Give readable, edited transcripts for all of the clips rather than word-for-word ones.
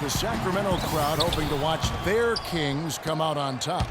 the Sacramento crowd hoping to watch their Kings come out on top.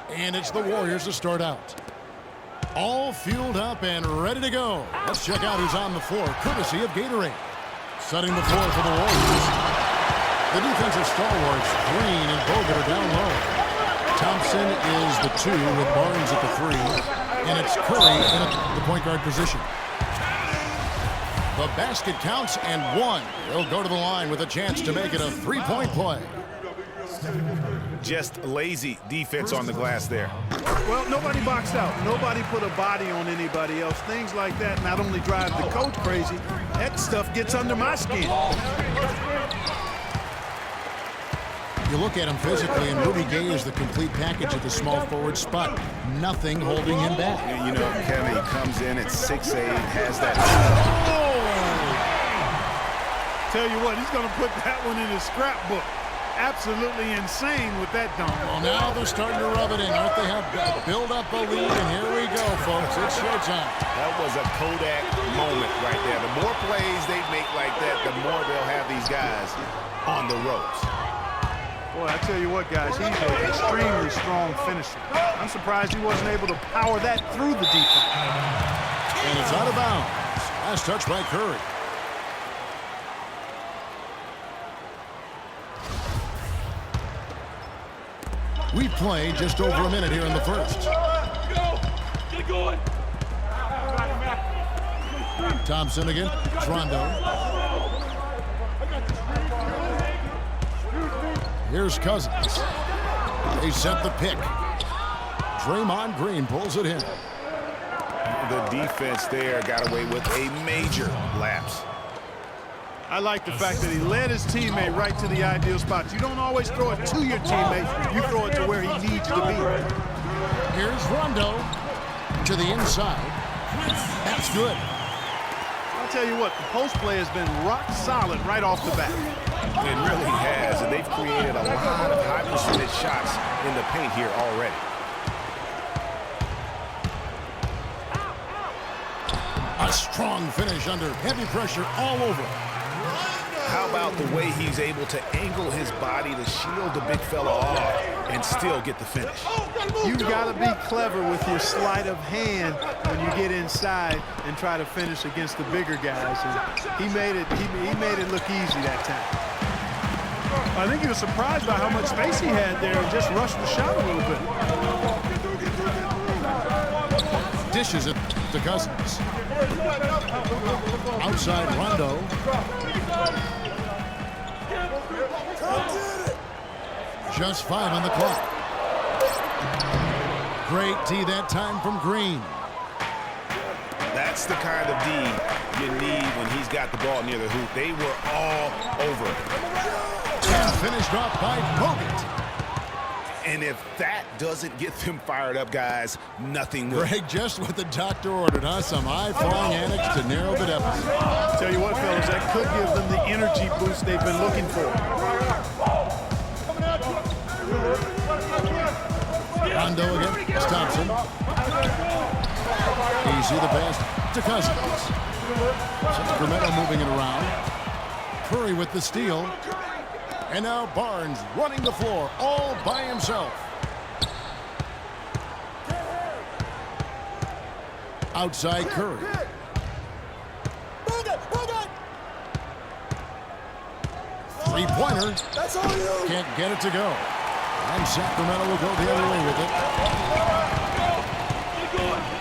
And it's the Warriors to start out. All fueled up and ready to go. Let's check out who's on the floor, courtesy of Gatorade. Setting the floor for the Warriors. The defensive stalwarts, Green and Bogut, are down low. Thompson is the 2 with Barnes at the 3. And it's Curry in the point guard position. The basket counts and 1. He'll go to the line with a chance to make it a 3-point play. Just lazy defense on the glass there. Well, nobody boxed out. Nobody put a body on anybody else. Things like that not only drive the coach crazy, that stuff gets under my skin. You look at him physically, and Rudy Gay is the complete package at the small forward spot. Nothing holding him back. You know, Kevin, he comes in at 6'8", has that. Oh! Tell you what, he's going to put that one in his scrapbook. Absolutely insane with that dunk. Well, now they're starting to rub it in. Aren't they? Have build up a lead, and here we go, folks. It's showtime. That was a Kodak moment right there. The more plays they make like that, the more they'll have these guys on the ropes. Boy, I tell you what, guys, he's an extremely strong finisher. I'm surprised he wasn't able to power that through the defense. And it's out of bounds. Last touch by Curry. We play just over a minute here in the first. Get going. Thompson again. Rondo. Here's Cousins. They set the pick. Draymond Green pulls it in. The defense there got away with a major lapse. I like the fact that he led his teammate right to the ideal spot. You don't always throw it to your teammate. You throw it to where he needs to be. Here's Rondo to the inside. That's good. I'll tell you what, the post play has been rock solid right off the bat. It really has, and they've created a lot of high percentage shots in the paint here already. A strong finish under heavy pressure all over. How about the way he's able to angle his body to shield the big fella off and still get the finish? You've got to be clever with your sleight of hand when you get inside and try to finish against the bigger guys. And he made it look easy that time. I think he was surprised by how much space he had there and just rushed the shot a little bit. Dishes it to Cousins. Outside Rondo. Just 5 on the clock. Great D that time from Green. That's the kind of D you need when he's got the ball near the hoop. They were all over it. And finished off by Bogut. And if that doesn't get them fired up, guys, nothing will. Greg, just what the doctor ordered, huh? Some high-flying antics to narrow the deficit. Tell you what, fellas, that could give them the energy boost they've been looking for. Rondo again. It's Thompson. Easy the pass to Cousins. Sacramento moving it around. Curry with the steal. And now Barnes running the floor all by himself. Outside Curry. Three-pointer. Can't get it to go. And Sacramento will go the other way with it.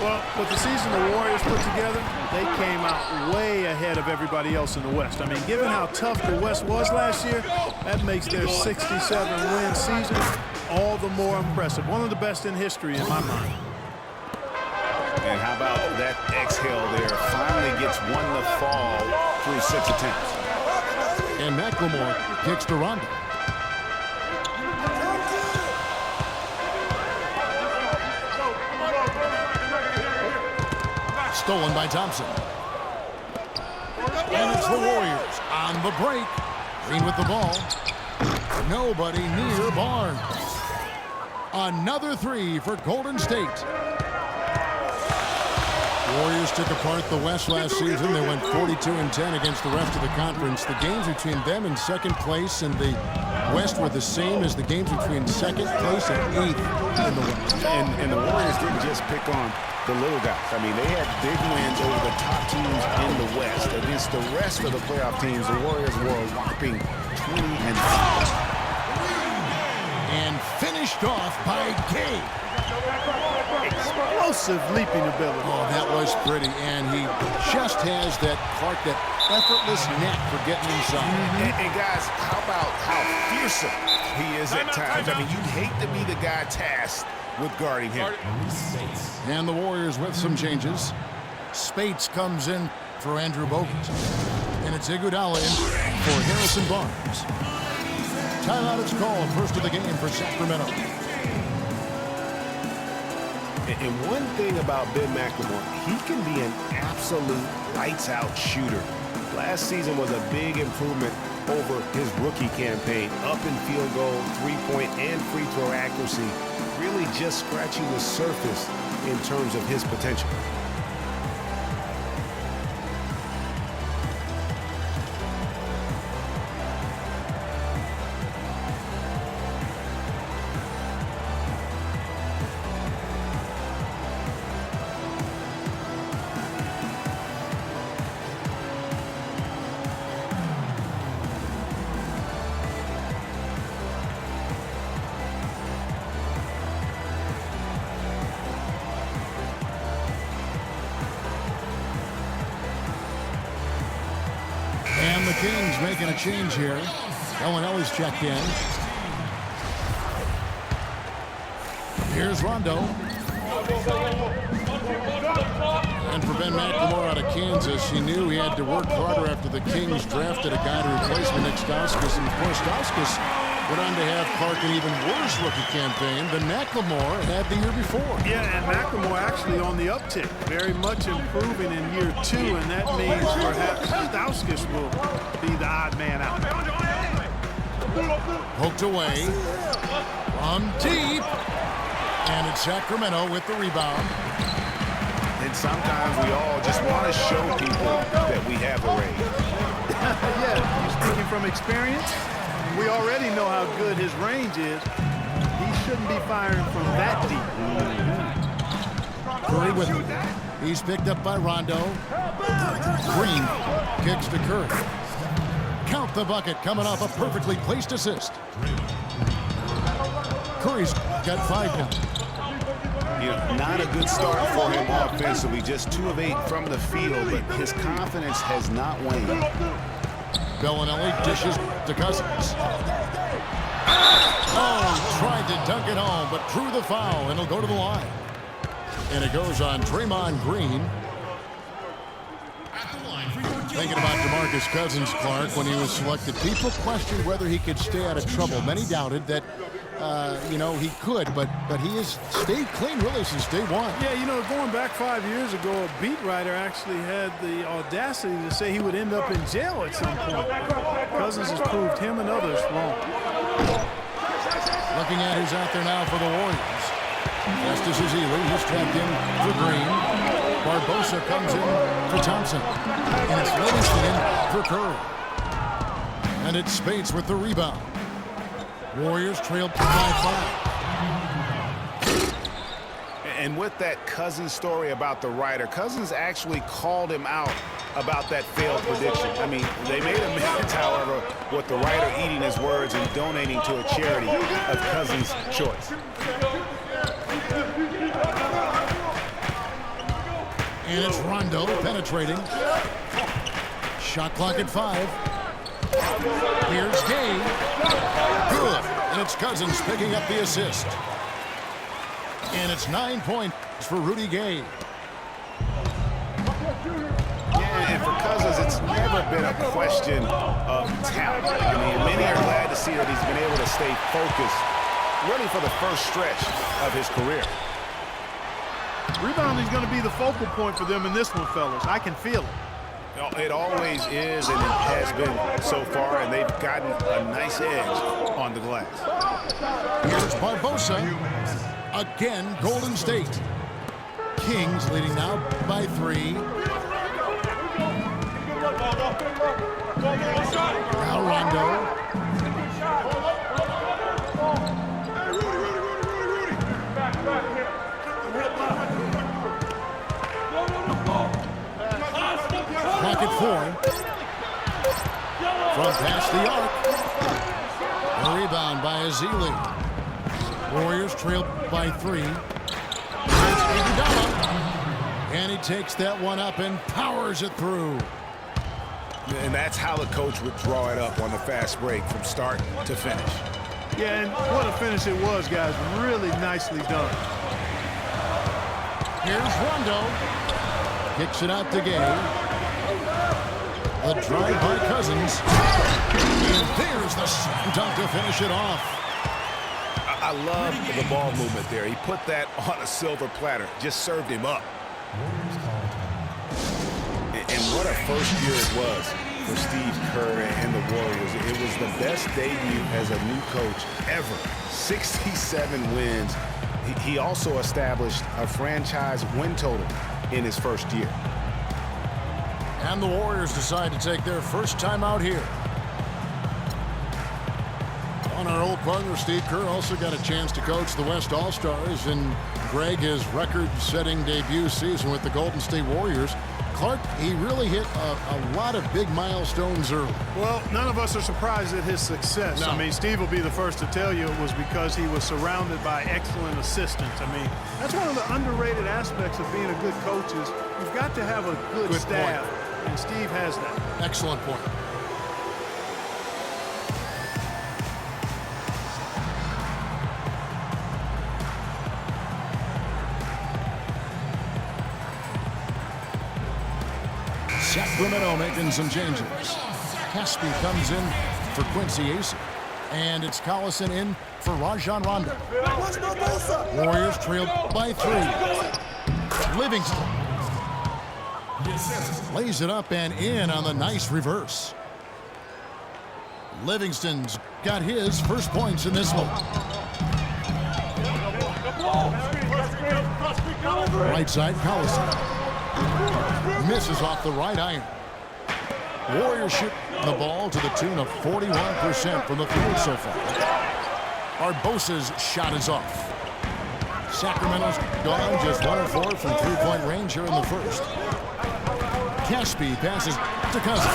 Well, with the season the Warriors put together, they came out way ahead of everybody else in the West. I mean, given how tough the West was last year, that makes their 67-win season all the more impressive. One of the best in history in my mind. And how about that exhale there? Finally gets one to fall through 6 attempts. And McLemore kicks to Rondo. Stolen by Thompson. And it's the Warriors on the break. Green with the ball. Nobody near Barnes. Another 3 for Golden State. Warriors took apart the West last season. They went 42-10 against the rest of the conference. The games between them and second place in the West were the same as the games between second place and 8th in the West. And the Warriors didn't just pick on the little guys. I mean, they had big wins over the top teams in the West. Against the rest of the playoff teams, the Warriors were a whopping 20-5. And finished off by Gabe. Explosive leaping ability. Oh, that was pretty. And he just has that, Clark, that effortless knack for getting inside. And guys, how about how fearsome he is at times? I mean, you'd hate to be the guy tasked with guarding him. And the Warriors with some changes. Spates comes in for Andrew Bogut. And it's Iguodala in for Harrison Barnes. Timeout is called. First of the game for Sacramento. And one thing about Ben McLemore, he can be an absolute lights-out shooter. Last season was a big improvement over his rookie campaign. Up in field goal, three-point, and free throw accuracy. Really just scratching the surface in terms of his potential. And the Kings making a change here. Bellinelli's checked in. Here's Rondo. And for Ben McLemore out of Kansas, he knew he had to work harder after the Kings drafted a guy to replace Nick Stauskas. And of course, Stauskas went on to have Clark an even worse rookie campaign than McLemore had the year before. Yeah, and McLemore actually on the uptick, very much improving in year 2, and that means perhaps Stauskas will be the odd man out. Poked away from deep, and it's Sacramento with the rebound. And sometimes we all just want to show people that we have a range. Yeah, you're speaking from experience. We already know how good his range is. He shouldn't be firing from that deep. Curry with him. He's picked up by Rondo. Green kicks to Curry. Count the bucket coming off a perfectly placed assist. Curry's got 5 now. Not a good start for him offensively. Just 2 of 8 from the field, but his confidence has not waned. Bellinelli dishes to Cousins. Oh, tried to dunk it home, but drew the foul, and he'll go to the line. And it goes on Draymond Green. Thinking about DeMarcus Cousins, Clark, when he was selected, people questioned whether he could stay out of trouble. Many doubted that, he could, but he has stayed clean really since day one. Yeah, going back 5 years ago, a beat writer actually had the audacity to say he would end up in jail at some point. Cousins has proved him and others wrong. Looking at who's out there now for the Warriors. Estes Ezeli, he's trapped in for Green. Barbosa comes in for Thompson. And it's Livingston in for Curry. And it's Spates with the rebound. Warriors trailed by 5. And with that Cousins story about the writer, Cousins actually called him out about that failed prediction. I mean, they made amends, however, with the writer eating his words and donating to a charity of Cousins' choice. And it's Rondo penetrating. Shot clock at 5. Here's Gay. Good. And it's Cousins picking up the assist. And it's 9 points for Rudy Gay. Yeah, and for Cousins, it's never been a question of talent. I mean, many are glad to see that he's been able to stay focused really for the first stretch of his career. Rebounding is going to be the focal point for them in this one, fellas. I can feel it. It always is, and it has been so far, and they've gotten a nice edge on the glass. Here's Barbosa. Again, Golden State. Kings leading now by 3. Now Rondo. Back at 4. From past the arc. A rebound by Ezeli. Warriors trail by 3. And he takes that one up and powers it through. And that's how the coach would draw it up on the fast break from start to finish. Yeah, and what a finish it was, guys. Really nicely done. Here's Rondo. Kicks it out to Gay. The drive by Cousins. And there's the slam dunk to finish it off. I love the ball movement there. He put that on a silver platter. Just served him up. And what a first year it was for Steve Kerr and the Warriors. It was the best debut as a new coach ever. 67 wins. He also established a franchise win total in his first year. And the Warriors decide to take their first time out here. On our old partner, Steve Kerr also got a chance to coach the West All-Stars, and Greg, his record-setting debut season with the Golden State Warriors. Clark, he really hit a lot of big milestones early. Well, none of us are surprised at his success. No. I mean, Steve will be the first to tell you it was because he was surrounded by excellent assistants. I mean, that's one of the underrated aspects of being a good coach is you've got to have a good staff, and Steve has that. Excellent point. Sacramento making some changes. Caspi comes in for Quincy Acy. And it's Collison in for Rajon Rondo. Warriors trailed by 3. Livingston lays it up and in on the nice reverse. Livingston's got his first points in this one. Right side, Collison. Misses off the right iron. Warriors shoot the ball to the tune of 41% from the field so far. Barbosa's shot is off. Sacramento's gone just 1 of 4 from three-point range here in the first. Caspi passes to Cousins.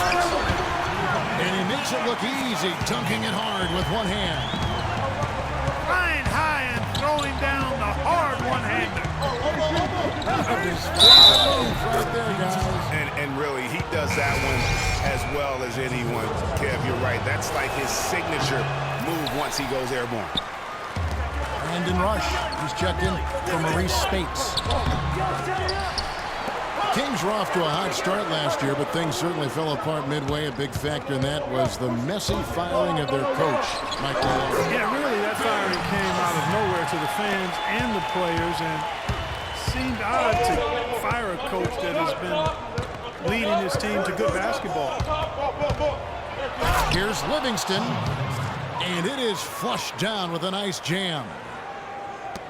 And he makes it look easy, dunking it hard with one hand. Flying high and throwing down the hard one-hander. Right there, guys. And really, he does that one as well as anyone. Kev, you're right. That's like his signature move once he goes airborne. Brandon Rush, he's checked in for Maurice Spates. Kings were off to a hot start last year, but things certainly fell apart midway. A big factor in that was the messy firing of their coach, Mike Malone. Yeah, really, that firing came out of nowhere to the fans and the players, and seemed odd to fire a coach that has been leading his team to good basketball. Here's Livingston, and it is flushed down with a nice jam.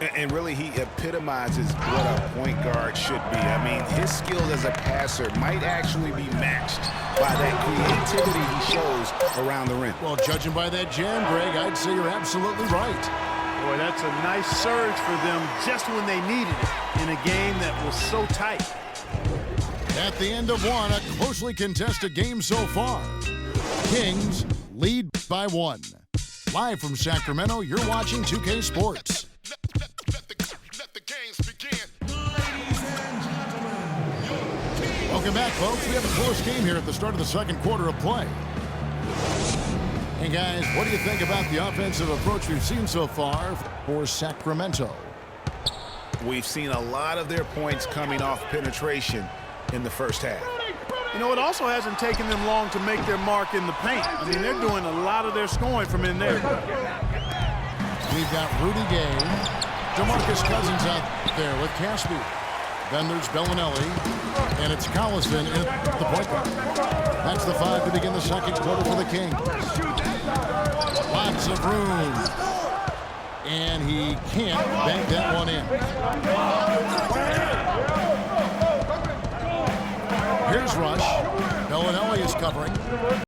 And really, he epitomizes what a point guard should be. I mean, his skills as a passer might actually be matched by that creativity he shows around the rim. Well, judging by that jam, Greg, I'd say you're absolutely right. Boy, that's a nice surge for them just when they needed it in a game that was so tight. At the end of one, a closely contested game so far. Kings lead by 1. Live from Sacramento, you're watching 2K Sports. Let the games begin. Welcome back, folks. We have a close game here at the start of the second quarter of play. Hey, guys, what do you think about the offensive approach we've seen so far for Sacramento? We've seen a lot of their points coming off penetration in the first half. You know, it also hasn't taken them long to make their mark in the paint. I mean, they're doing a lot of their scoring from in there. We've got Rudy Gay, DeMarcus Cousins out there with Caspi. Then there's Bellinelli, and it's Collison at the point guard. That's the 5 to begin the second quarter for the Kings. Lots of room. And he can't bank that one in. rush. Bellinelli is covering.